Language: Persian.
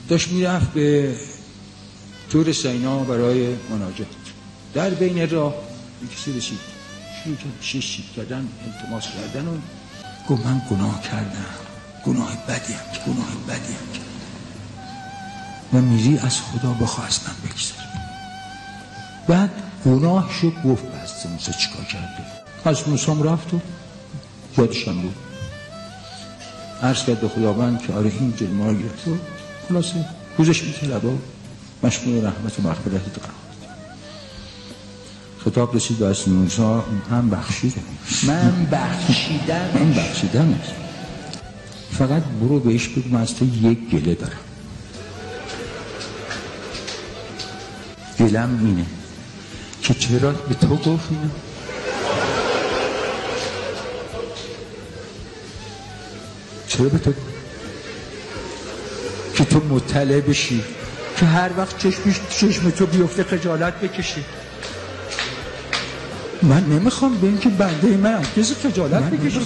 داشت میرفت به تور سینا برای مناجات. در بین راه کسی رسید، شروع کرد شیش کردن، التماس کردن و گفت من گناه کردم، گناه بدیم که و میری از خدا بخواه از من بگذر. بعد گناهشو گفت بسته موسی چیکار کرده. از موسی رفت و یادشم بود، عرض کرد به خداوند که آره این جلوه ما رو گرفت و خلاصه روزش میطلب و مشمول رحمت و مغفرت قرار. خطاب رسید به از موسی، هم بخشیدم فقط برو بهش بگو من از تو یک گله دارم. گلم اینه که چرا به تو گفت اینه، چرا به تو که تو مطلع بشی، که هر وقت چشم تو بیفته خجالت بکشی. من نمیخوام به این که بنده من کسی خجالت بکشی.